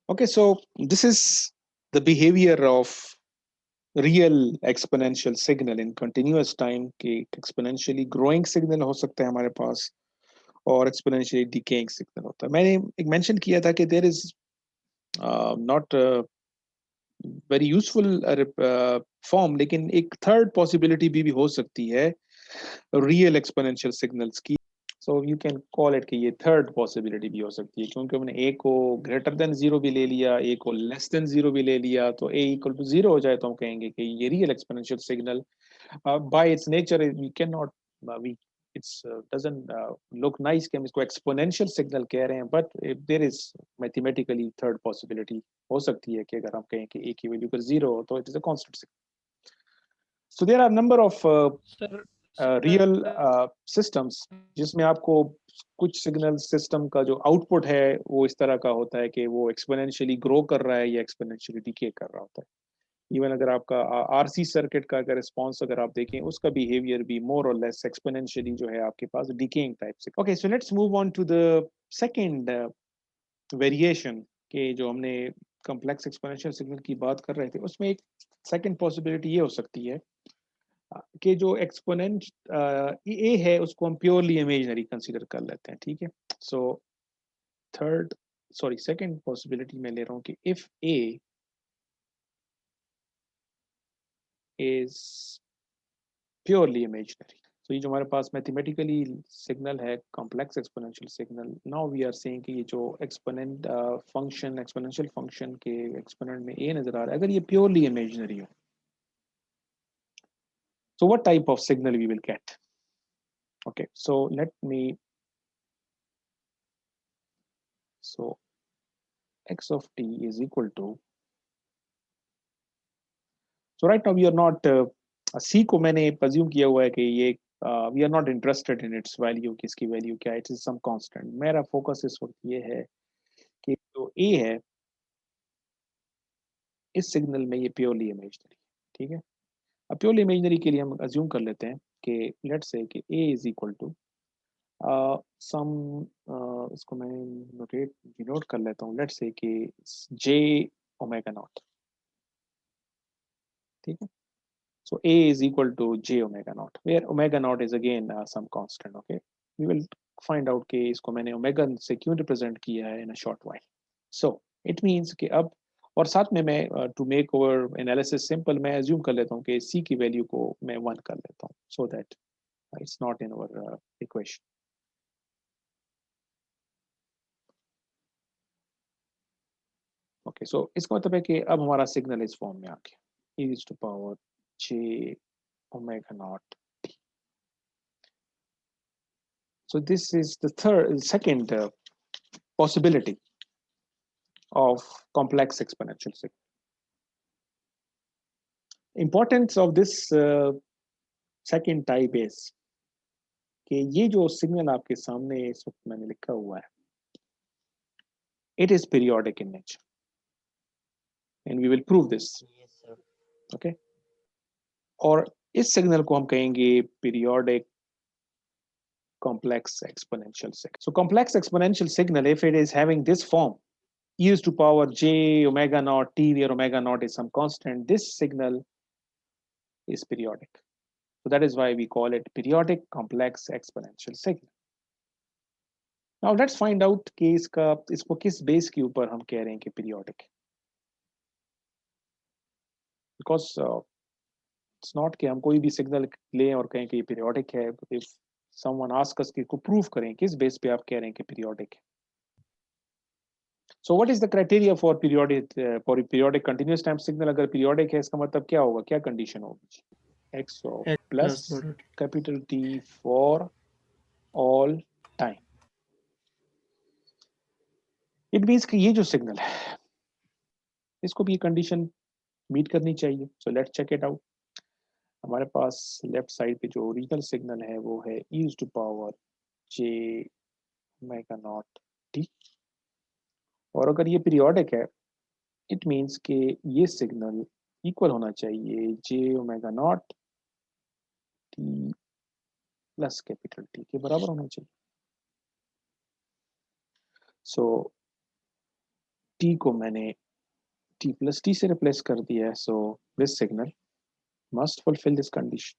Okay, so this is the behavior of real exponential signal in continuous time कि exponentially growing signal हो सकता है हमारे पास और exponentially decaying signal होता है. मैंने एक mention किया था कि there is not very useful form, लेकिन एक third possibility भी हो सकती है real exponential signals की. So you can call it कि ये थर्ड पॉसिबिलिटी भी हो सकती है, क्योंकि हमने ए को ग्रेटर देन जीरो भी ले लिया, ए को लेस देन जीरो भी ले लिया, तो ए इक्वल टू जीरो हो जाए तो हम कहेंगे कि ये real exponential signal by its nature we can not we its doesn't look nice कि हम इसको एक्सपोनेंशियल सिग्नल कह रहे हैं, but there is mathematically third possibility हो सकती है कि अगर हम कहें कि ए की वैल्यू अगर जीरो हो तो it is a constant signal. So there are number of sir real systems जिसमें आपको कुछ सिग्नल सिस्टम का जो आउटपुट है वो इस तरह का होता है कि वो एक्सपोनेंशियली ग्रो कर रहा है या एक्सपोनेंशियली डिके कर रहा होता है. इवन अगर आपका आरसी सर्किट का अगर रिस्पॉन्स अगर आप देखें उसका बिहेवियर भी मोर और लेस एक्सपोनेंशियली जो है आपके पास डिकेइंग टाइप से. Okay, so let's move on to the second variation के जो हमने कॉम्प्लेक्स एक्सपोनेंशियल सिग्नल की बात कर रहे थे उसमें एक सेकंड पॉसिबिलिटी ये हो सकती है कि जो एक्सपोनेंट ए है उसको हम प्योरली इमेजिनरी कंसीडर कर लेते हैं. ठीक है, so third sorry second possibility मैं ले रहा हूँ कि if A is purely imaginary, तो ये जो हमारे पास मैथमेटिकली सिग्नल है complex exponential signal, now we are saying कि ये जो एक्सपोनेंट फंक्शन एक्सपोनेंशियल फंक्शन के एक्सपोनेंट में ए नजर आ रहा है अगर ये प्योरली इमेजिनरी हो, so what type of signal we will get? Okay, so let me, so x of t is equal to, so right now we are not c को मैंने presume किया हुआ है कि ये we are not interested in its value कि इसकी value क्या है, it is some constant. मेरा फोकस इस वक्त ये है कि जो a है इस सिग्नल में ये प्योरली इमेजिनरी. ठीक है, अब प्योरली इमेजिनरी के लिए हम अज्यूम कर लेते हैं कि लेट्स से कि a is equal to some, इसको मैं नोटेट डिनोट कर लेता हूँ, लेट्स से कि j ओमेगा नॉट. ठीक है, so a is equal to j omega naught, where omega naught is again some constant. Okay, we will find out कि इसको मैंने omega से क्यों रिप्रेजेंट किया है in a short while. So it means कि अब और साथ में मैं to make our analysis simple मैं assume कर लेता हूँ कि c की वैल्यू को मैं 1 कर लेता हूँ so that it's not in our equation. Okay, so इसका मतलब है कि अब हमारा सिग्नल इस फॉर्म में आ गया e is to power j omega naught. So this is the second possibility of complex exponential signal. Importance of this second type is कि ये जो सिग्नल आपके सामने इस वक्त मैंने लिखा हुआ है, it is periodic in nature and we will prove this. Yes sir. Okay, और इस सिग्नल को हम कहेंगे periodic complex exponential signal. So complex exponential signal, if it is having this form, e is to power j omega naught t, where omega naught is some constant, this signal is periodic. So that is why we call it periodic complex exponential signal. Now let's find out कि इसको किस base के ऊपर हम कह रहे हैं कि periodic. Because it's not कि हम कोई भी सिग्नल लें और कहें कि ये periodic है. If someone asks us कि इसको प्रूव करें किस बेस पे आप कह रहे हैं कि periodic है. So what is the criteria for periodic continuous time signal? अगर periodic है इसका मतलब क्या होगा, क्या condition होगी? X of x plus plus बड़ा T. capital T for all time. It means कि ये जो सिग्नल है इसको भी ये कंडीशन मीट करनी चाहिए. So let's check it out. हमारे पास लेफ्ट साइड पे जो ओरिजिनल सिग्नल है वो है e to power j omega naught t, और अगर ये पीरियोडिक है इट मींस कि ये सिग्नल इक्वल होना चाहिए j omega naught t plus capital T के बराबर होना चाहिए. सो t t को मैंने t plus t से रिप्लेस कर दिया है, so this signal must fulfill this condition.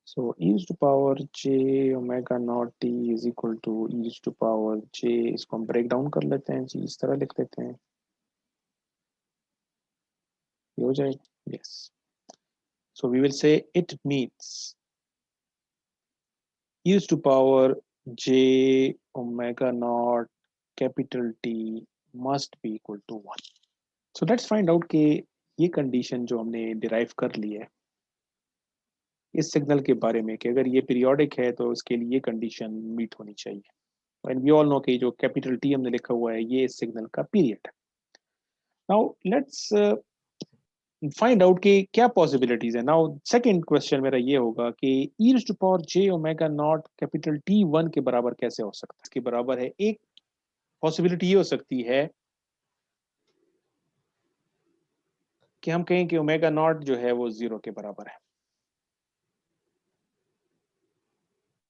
So e raised to power j omega naught t is equal to e raised to power j, इसको हम ब्रेक डाउन कर लेते हैं जी, इस तरह लिख लेते हैं, ये हो जाएगा, yes. So we will say it means e raised to power j omega naught capital T must be equal to 1. So let's find out कि ये कंडीशन जो हमने डिराइव कर ली है इस सिग्नल के बारे में कि अगर ये पीरियोडिक है तो इसके लिए ये कंडीशन मीट होनी चाहिए। एंड वी ऑल नो कि जो कैपिटल टी हमने लिखा हुआ है ये इस सिग्नल का पीरियड है। नाउ लेट्स फाइंड आउट कि क्या पॉसिबिलिटीज है। नाउ सेकंड क्वेश्चन मेरा ये होगा कि e raised to power j omega not capital T 1 के बराबर कैसे हो सकता है। इसके बराबर है, एक पॉसिबिलिटी ये हो सकती है कि हम कहें कि ओमेगा नॉट जो है वो 0 के बराबर है।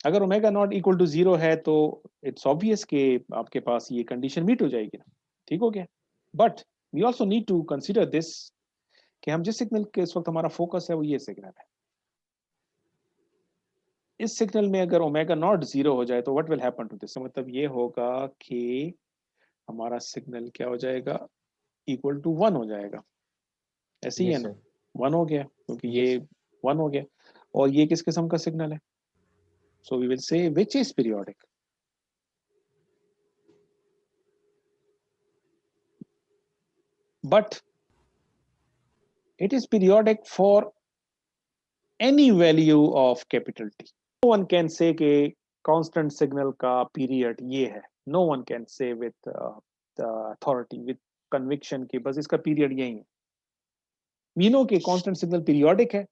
अगर ओमेगा नॉट इक्वल टू 0 है तो इट्स ऑब्वियस कि आपके पास ये कंडीशन मीट हो जाएगी ना, ठीक हो गया। But we also need to consider this कि हम जिस सिग्नल के इस वक्त हमारा फोकस है वो ये सिग्नल है। इस सिग्नल में अगर ओमेगा नॉट 0 हो जाए तो what will happen to this, मतलब ये होगा कि हमारा सिग्नल क्या हो जाएगा, इक्वल टू 1 हो जाएगा। ऐसे ही है ना, 1 हो गया क्योंकि ये 1 हो गया और ये किस किस्म का सिग्नल है। So we will say which is periodic. But it is periodic for any value of capital T. No one can say कि constant signal का period ये है। No one can say with the authority, with conviction कि बस इसका period यही है। We know कि constant signal periodic है,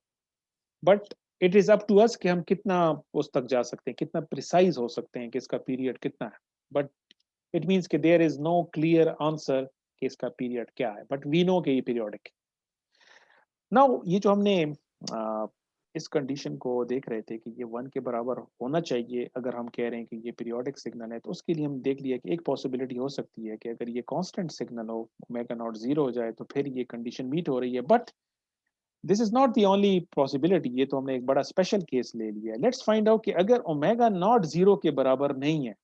but it is up to us कि हम कितना उस तक जा सकते हैं, कितना precise हो सकते हैं कि इसका period कितना है। But it means कि there is no clear answer कि इसका period क्या है। But we know कि ये periodic है। नाउ ये जो हमने इस कंडीशन को देख रहे थे कि ये 1 के बराबर होना चाहिए, अगर हम कह रहे हैं कि ये पीरियोडिक सिग्नल है तो उसके लिए हम देख लिया कि एक पॉसिबिलिटी हो सकती है कि अगर ये कांस्टेंट सिग्नल हो, ओमेगा नॉट 0 हो जाए तो फिर ये कंडीशन मीट हो रही है। But this is not the only possibility, ये तो हमने एक बड़ा स्पेशल केस ले लिया है। लेट्स फाइंड आउट कि अगर ओमेगा नॉट 0 के बराबर नहीं है,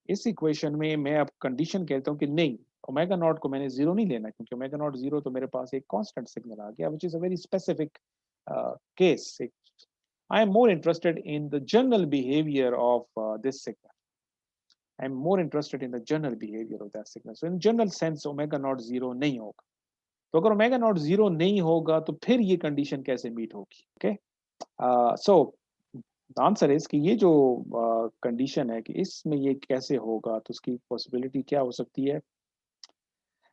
इस इक्वेशन में मैं अब कंडीशन कहता हूँ कि नहीं, ओमेगा नॉट को मैंने 0 नहीं लेना क्योंकि ओमेगा नॉट 0 तो मेरे पास एक कांस्टेंट सिग्नल आ गया, which is a very specific case. I am more interested in the general behavior of this signal. I am more interested in the general behavior of that signal. So in general sense omega naught 0 नहीं होगा। तो अगर omega naught 0 नहीं होगा तो फिर ये condition कैसे मीट होगी। ओके, सो आंसर इज कि ये जो कंडीशन है कि इसमें ये कैसे होगा तो उसकी पॉसिबिलिटी क्या हो सकती है।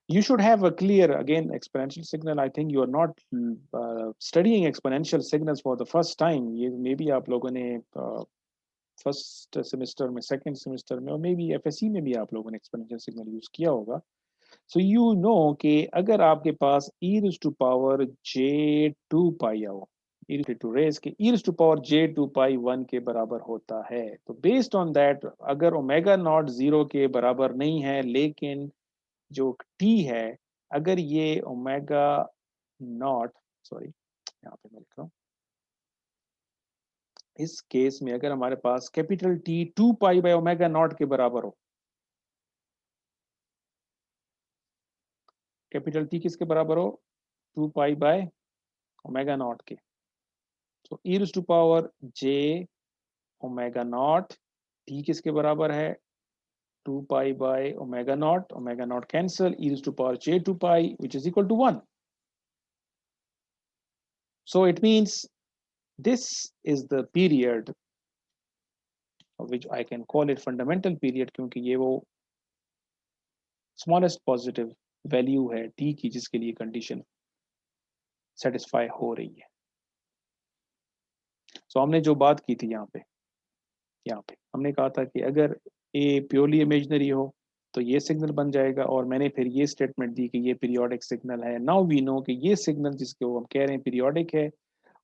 You should have a clear, again, exponential signal. I think you are not studying exponential signals for the first time. ये maybe आप लोगों ने फर्स्ट सेमेस्टर में, सेकंड सेमेस्टर में और मे बी एफएससी में भी आप लोगों ने एक्सपोनेंशियल सिग्नल यूज किया होगा। सो यू नो कि अगर आपके पास e raised to power j2 पाई आओ, e raised to raise के e raised to power j2 पाई 1 के बराबर होता है, तो बेस्ड ऑन दैट अगर ओमेगा नॉट 0 के बराबर नहीं है लेकिन जो t है अगर ये ओमेगा नॉट, सॉरी यहाँ पे मैं लिख रहा हूँ, इस केस में अगर हमारे पास capital T 2 pi by omega naught के बराबर हो, कैपिटल T किसके बराबर हो, 2 पाई बाय ओमेगा नॉट के, तो e raised to power j omega naught, t किसके बराबर है 2 pi by omega not cancel, e raised to power j 2 pi which is equal to 1. So it means this is the period which I can call it fundamental period क्योंकि ये वो smallest positive value है t की जिसके लिए condition satisfy हो रही है। सो हमने जो बात की थी यहाँ पे हमने कहा था कि अगर a प्योरली इमेजिनरी हो तो ये सिग्नल बन जाएगा और मैंने फिर ये स्टेटमेंट दी कि ये पीरियोडिक सिग्नल है। नाउ वी नो कि ये सिग्नल जिसको हम कह रहे हैं पीरियोडिक है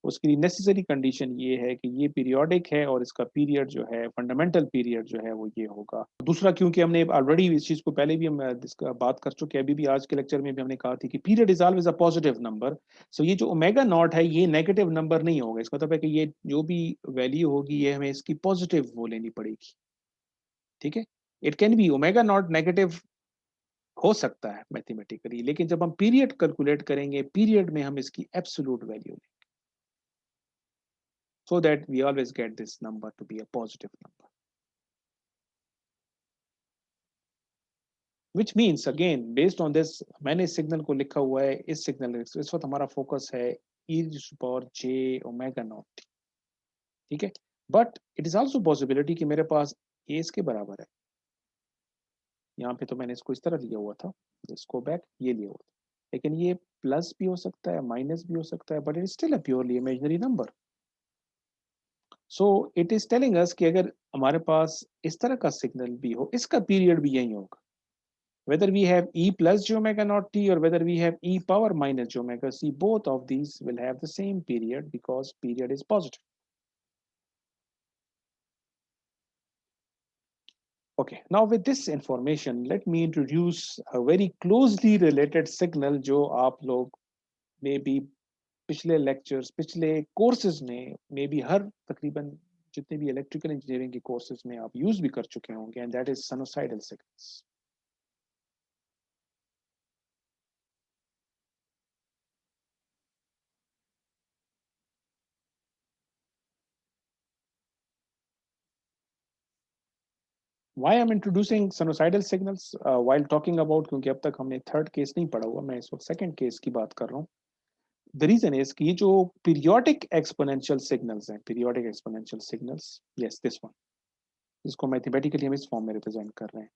उसके लिए नेसेसरी कंडीशन ये है कि ये पीरियोडिक है और इसका पीरियड जो है, फंडामेंटल पीरियड जो है वो ये होगा। दूसरा, क्योंकि हमने ऑलरेडी इस चीज को पहले भी हम बात कर चुके हैं, अभी भी आज के लेक्चर में भी हमने कहा थी कि period is always a positive number. So ये जो ओमेगा नॉट है ये नेगेटिव नंबर नहीं होगा। इसका मतलब है कि ये जो भी वैल्यू होगी ये हमें इसकी पॉजिटिव वो लेनी पड़ेगी। ठीक है, it can be omega naught negative हो सकता है मैथमेटिकली, लेकिन जब हम पीरियड कैलकुलेट करेंगे, पीरियड में हम इसकी एब्सोल्यूट वैल्यू लेंगे, so that we always get this number to be a positive number, which means again based on this, मैंने इस सिग्नल को लिखा हुआ है, इस सिग्नल इस वक्त हमारा फोकस है e to the power j omega naught। ठीक है, but it is also possibility कि मेरे पास a इसके बराबर है। यहाँ पे तो मैंने इसको इस तरह लिया हुआ था, इसको बैक ये लिया हुआ था, लेकिन ये प्लस भी हो सकता है, माइनस भी हो सकता है, but it is still a purely imaginary number. So it is telling us कि अगर हमारे पास इस तरह का सिग्नल भी हो, इसका पीरियड भी यही होगा, whether we have e plus j omega naught t or whether we have e power minus j omega c, both of these will have the same period because period is positive. Okay, now with this information, let me introduce a very closely related signal जो आप लोग maybe पिछले lectures, पिछले courses में maybe हर तकरीबन जितने भी electrical engineering के courses में आप use भी कर चुके होंगे, and that is sinusoidal signals. Why I'm introducing sinusoidal signals while talking about, क्योंकि अब तक हमने थर्ड केस नहीं पढ़ा हुआ, मैं इस वक्त सेकंड केस की बात कर रहा हूँ। द रीजन इज कि ये जो पीरियोडिक एक्सपोनेंशियल सिग्नल्स हैं, periodic exponential signals, yes this one, इसको मैथमेटिकली हम इस फॉर्म में रिप्रेजेंट कर रहे हैं।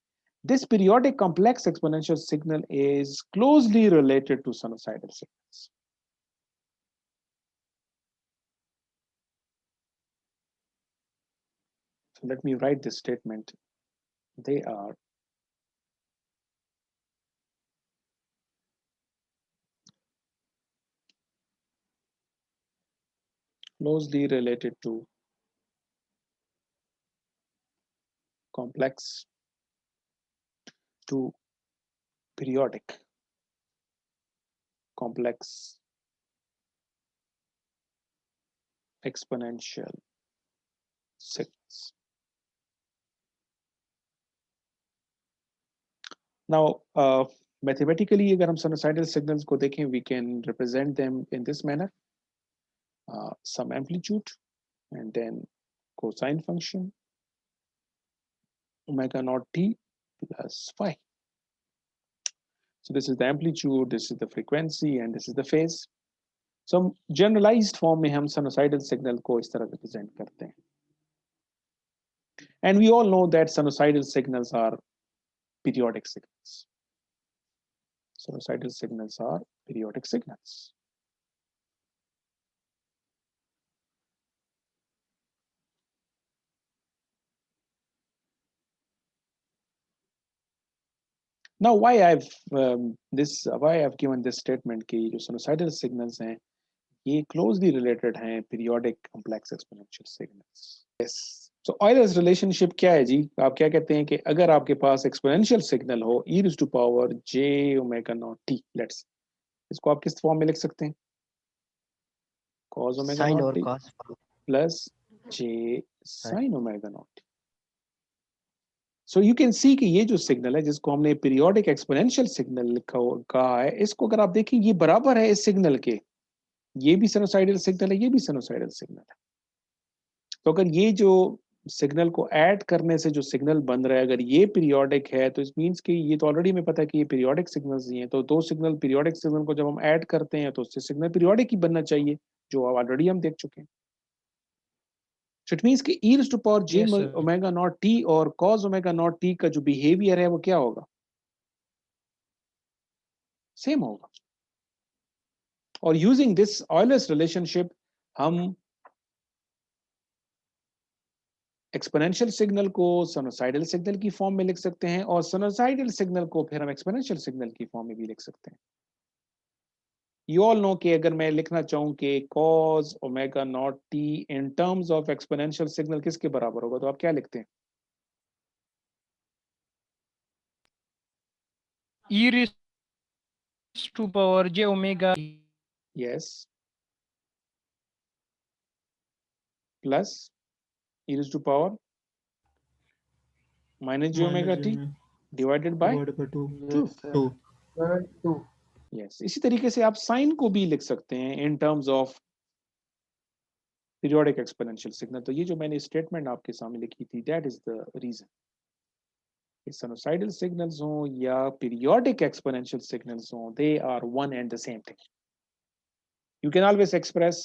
This periodic complex exponential signal is closely related to sinusoidal signals. So let me write this statement. They are closely related to complex to periodic complex exponential signals. Now, mathematically, अगर हम sinusoidal signals को देखें, we can represent them in this manner: some amplitude and then cosine function omega naught t plus phi. So this is the amplitude, this is the frequency, and this is the phase. So generalized form में हम sinusoidal signal को इस तरह represent करते हैं. And we all know that sinusoidal signals are periodic signals. Sinusoidal signals are periodic signals. Now, why I've given this statement कि जो sinusoidal signals हैं ये closely related हैं periodic complex exponential signals. Yes. So Euler's relationship क्या है जी? आप क्या कहते हैं कि अगर आपके पास exponential signal हो e raised to power j omega naught t, let's, इसको आप किस फॉर्म में लिख सकते हैं? cos omega साइन naught और t cos plus j sin omega naught t. So you can see कि ये जो सिग्नल है जिसको हमने पीरियोडिक एक्सपोनेंशियल सिग्नल लिखा कहा है, इसको अगर आप देखें ये बराबर है इस सिग्नल के, ये भी साइनोसाइडल सिग्नल है, ये भी साइनोसाइडल सिग्नल है। तो अगर ये जो सिग्नल को ऐड करने से जो सिग्नल बन रहा है अगर ये पीरियोडिक है तो इट मींस कि ये तो ऑलरेडी हमें पता है कि ये पीरियोडिक सिग्नल्स ही हैं, तो दो सिग्नल पीरियोडिक सिग्नल को जब हम ऐड करते हैं तो उससे सिग्नल पीरियोडिक ही बनना चाहिए, जो ऑलरेडी हम देख चुके हैं। So it means कि e raised to power j Yes, sir. omega naught t और cos omega naught t का जो बिहेवियर है वो क्या होगा? सेम होगा। और यूजिंग दिस ऑयलर्स रिलेशनशिप हम एक्सपोनेंशियल सिग्नल को साइनोसाइडल सिग्नल की फॉर्म में लिख सकते हैं और साइनोसाइडल सिग्नल को फिर हम एक्सपोनेंशियल सिग्नल की फॉर्म में भी लिख सकते हैं। यू ऑल नो कि अगर मैं लिखना चाहूं कि cos omega naught t in terms of exponential signal किसके बराबर होगा, तो आप क्या लिखते हैं? e raised to power j omega yes, plus e raised to power minus j minus omega जी t में divided by divide by 2 Yes, sir. 2 2. Yes. इसी तरीके से आप साइन को भी लिख सकते हैं in terms of periodic exponential signal. तो ये जो मैंने स्टेटमेंट आपके सामने लिखी थी, that is the reason. Sinusoidal signals हो या पीरियोडिक एक्सपोनेंशियल सिग्नल्स हो, they are one and the same thing. You can always express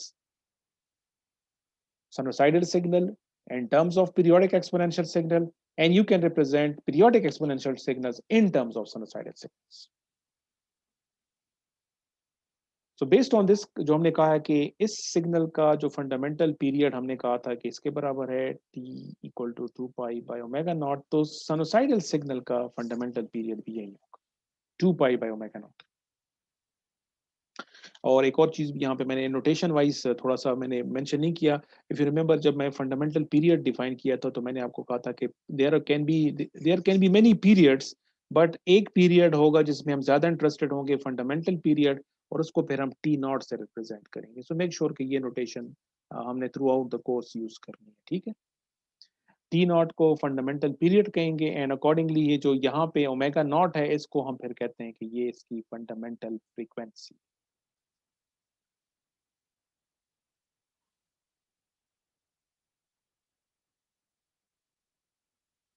sinusoidal signal in terms of periodic exponential signal, and you can represent periodic exponential signals in terms of sinusoidal signals. So based on this, जो हमने कहा है कि इस signal का जो fundamental period हमने कहा था कि इसके बराबर है t equal to 2 pi by omega naught, तो साइनोसाइडल सिग्नल का फंडामेंटल पीरियड भी यही होगा 2 पाई बाय ओमेगा नॉट। और एक और चीज भी यहाँ पे मैंने नोटेशन वाइज थोड़ा सा मैंने मेंशन नहीं किया। इफ यू रिमेंबर, जब मैं फंडामेंटल पीरियड डिफाइन किया था तो मैंने आपको कहा था कि there can be many periods, but एक पीरियड होगा जिसमें हम ज्यादा इंटरेस्टेड होंगे, फंडामेंटल पीरियड, और उसको फिर हम टी नॉट से रिप्रेजेंट करेंगे। सो मेक श्योर कि ये नोटेशन हमने through out the course use करनी है, ठीक है। टी नॉट को फंडामेंटल पीरियड कहेंगे, एंड अकॉर्डिंगली ये जो यहाँ पे ओमेगा नॉट है, इसको हम फिर कहते हैं कि ये इसकी fundamental frequency.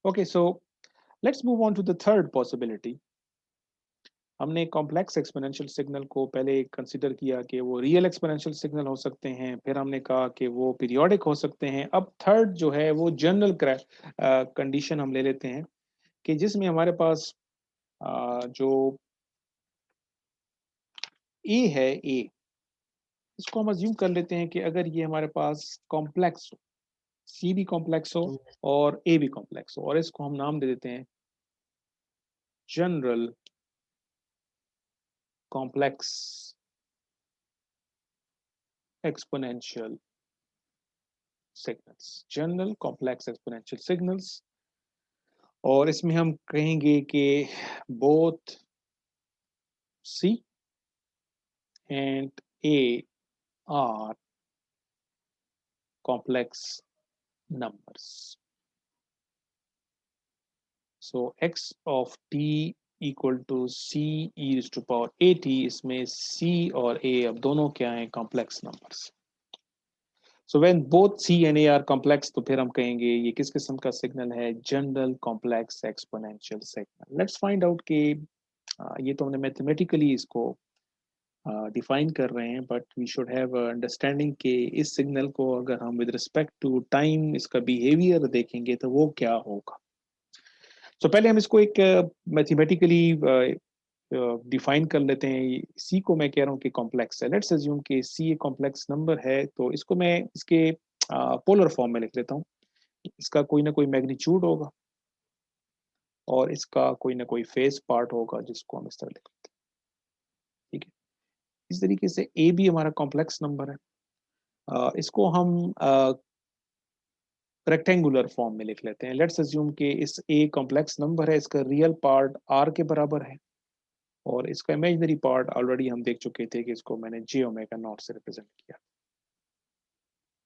Okay, so let's move on to the third possibility. हमने कॉम्प्लेक्स एक्सपोनेंशियल सिग्नल को पहले कंसिडर किया कि वो रियल एक्सपोनेंशियल सिग्नल हो सकते हैं, फिर हमने कहा कि वो पीरियोडिक हो सकते हैं। अब थर्ड जो है वो जनरल कंडीशन हम ले लेते हैं कि जिसमें हमारे पास जो ए है, ए, इसको हम अज्यूम कर लेते हैं कि अगर ये हमारे पास कॉम्प्लेक्स हो, सी भी कॉम्प्लेक्स हो और ए भी कॉम्प्लेक्स हो, और इसको हम नाम दे देते हैं general complex exponential signals, general complex exponential signals. और इसमें हम कहेंगे कि both C and A are complex numbers. So x of t equal to c e raised to power at, इसमें c और a अब दोनों क्या हैं, complex numbers. So when both c and a are complex, तो फिर हम कहेंगे ये किस किस्म का सिग्नल है, general complex exponential signal. Let's find out कि ये तो हमने मैथमेटिकली इसको डिफाइन कर रहे हैं, but we should have understanding कि इस सिग्नल को अगर हम विद रिस्पेक्ट टू टाइम इसका बिहेवियर देखेंगे तो वो क्या होगा। तो पहले हम इसको एक मैथमेटिकली डिफाइन कर लेते हैं। सी को मैं कह रहा हूँ कि कॉम्प्लेक्स है। लेट्स अज्यूम कि सी एक कॉम्प्लेक्स नंबर है, तो इसको मैं इसके पोलर फॉर्म में लिख लेता हूँ। इसका कोई ना कोई मैग्नीट्यूड होगा और इसका कोई ना कोई फेस पार्ट होगा जिसको हम इस तरह लिख लेते हैं, ठीक है। इस तरीके से ए भी हमारा कॉम्प्लेक्स नंबर है। इसको हम रेक्टेंगुलर फॉर्म में लिख लेते हैं। लेट्स अज्यूम कि इस ए कॉम्प्लेक्स नंबर है, इसका रियल पार्ट आर के बराबर है और इसका इमेजिनरी पार्ट ऑलरेडी हम देख चुके थे कि इसको मैंने जे ओमेगा नॉट से रिप्रेजेंट किया।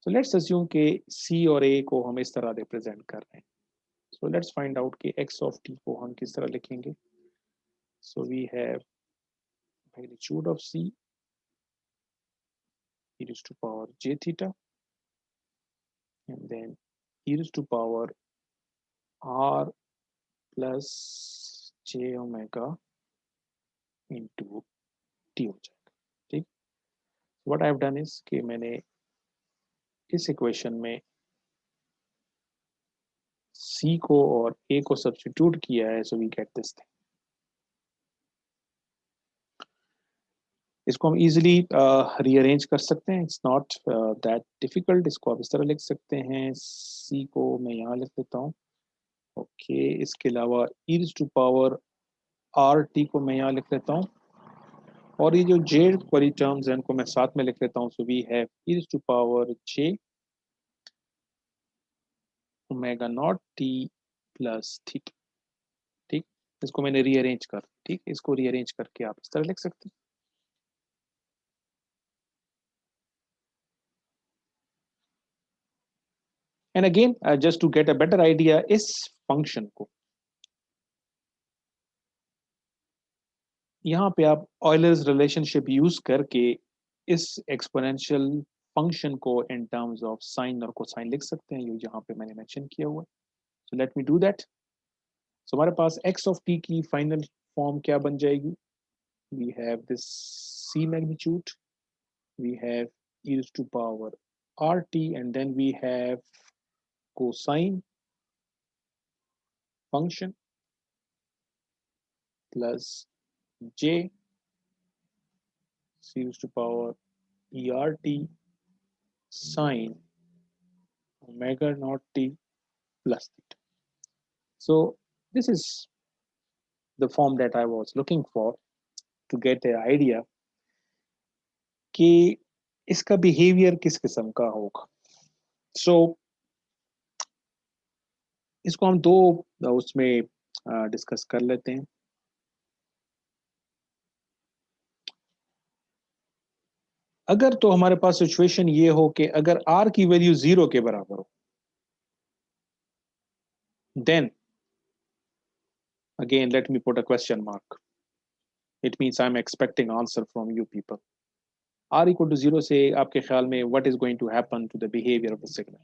सो लेट्स अज्यूम कि सी और ए को हम इस तरह रिप्रेजेंट कर रहे हैं। सो लेट्स फाइंड आउट कि एक्स ऑफ टी को हम किस तरह लिखेंगे। So we have magnitude of C e raised to power j theta, and then e raised to power r plus j omega into t हो जाएगा, ठीक। What I have done is कि मैंने इस इक्वेशन में c को और a को सब्स्टिट्यूट किया है, so we get this thing. इसको हम इजीली रीअरेंज कर सकते हैं, इट्स नॉट दैट डिफिकल्ट। इसको आप इस तरह लिख सकते हैं, c को मैं यहाँ लिख देता हूँ, ओके। इसके अलावा e raised to power r t को मैं यहाँ लिख लेता हूँ, और ये जो j वाली टर्म्स हैं इनको मैं साथ में लिख लेता हूँ. So we have e to power j omega naught t plus theta. ठीक, इसको मैंने रीअरेंज कर, ठीक, इसको रीअरेंज करके आप इस तरह लिख सकते हैं. And again just to get a better idea, इस फंक्शन को यहाँ पे आप ऑयलर्स रिलेशनशिप यूज करके इस एक्सपोनेंशियल फंक्शन को इन टर्म्स ऑफ साइन और कोसाइन लिख सकते हैं, ये यहाँ पे मैंने मेंशन किया हुआ है. So let me do that. So हमारे पास x ऑफ t की फाइनल फॉर्म क्या बन जाएगी? We have this c magnitude, we have e to power rt and then we have cosine function plus j c to power ert sine omega naught t plus theta. So this is the form that I was looking for to get an idea कि इसका behaviour किस किस्म का होगा. So इसको हम दो उसमें डिस्कस कर लेते हैं. अगर तो हमारे पास सिचुएशन ये हो कि अगर r की वैल्यू 0 के बराबर हो, then again let me put a question mark. It means I'm expecting answer from you people. r equal to 0 से आपके ख्याल में what is going to happen to the behavior of the signal?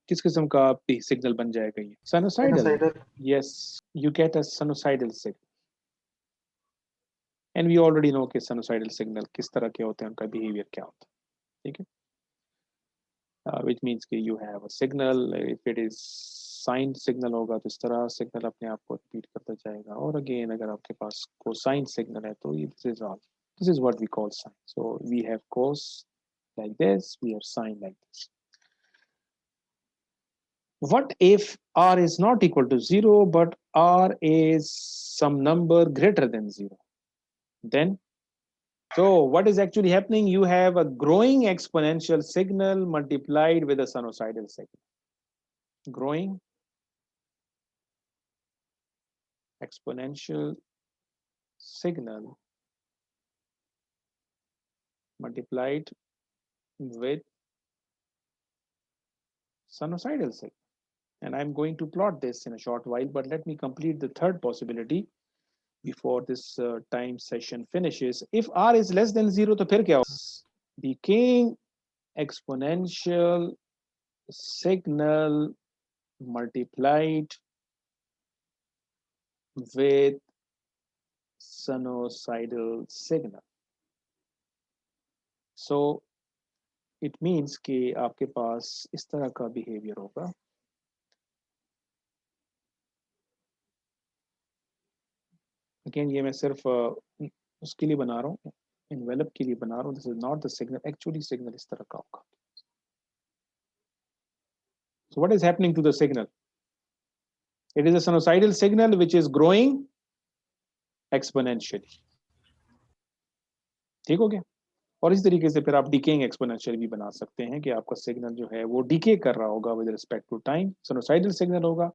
किस किस्म का सिग्नल बन जाएगा ये? Sinusoidal. Yes, you get a sinusoidal signal. And we already know कि sinusoidal signal किस तरह के होते हैं, उनका behavior क्या होता है. ठीक है? Which means कि you have a signal, if it is sine signal होगा तो इस तरह सिग्नल अपने आप को रिपीट करता जाएगा. और अगेन अगर आपके पास कोसाइन सिग्नल है तो this is what we call sine. So we have cos like this, we have sine like this. What if r is not equal to 0 but r is some number greater than 0? Then so what is actually happening? You have a growing exponential signal multiplied with a sinusoidal signal. Growing exponential signal multiplied with sinusoidal signal. And I'm going to plot this in a short while, but let me complete the third possibility before this time session finishes. If r is less than 0, तो फिर क्या होगा? Decaying exponential signal multiplied with sinusoidal signal. So it means कि आपके पास इस तरह का behavior होगा. Again ये मैं सिर्फ उसके लिए बना रहा हूँ, envelope के लिए बना रहा हूँ. This is not the signal. Actually signal इस तरह का होगा. So what is happening to the signal? It is a sinusoidal signal which is growing exponentially. ठीक हो गया? और इस तरीके से फिर आप decaying exponential भी बना सकते हैं कि आपका सिग्नल जो है वो decay कर रहा होगा with respect to time. Sinusoidal signal होगा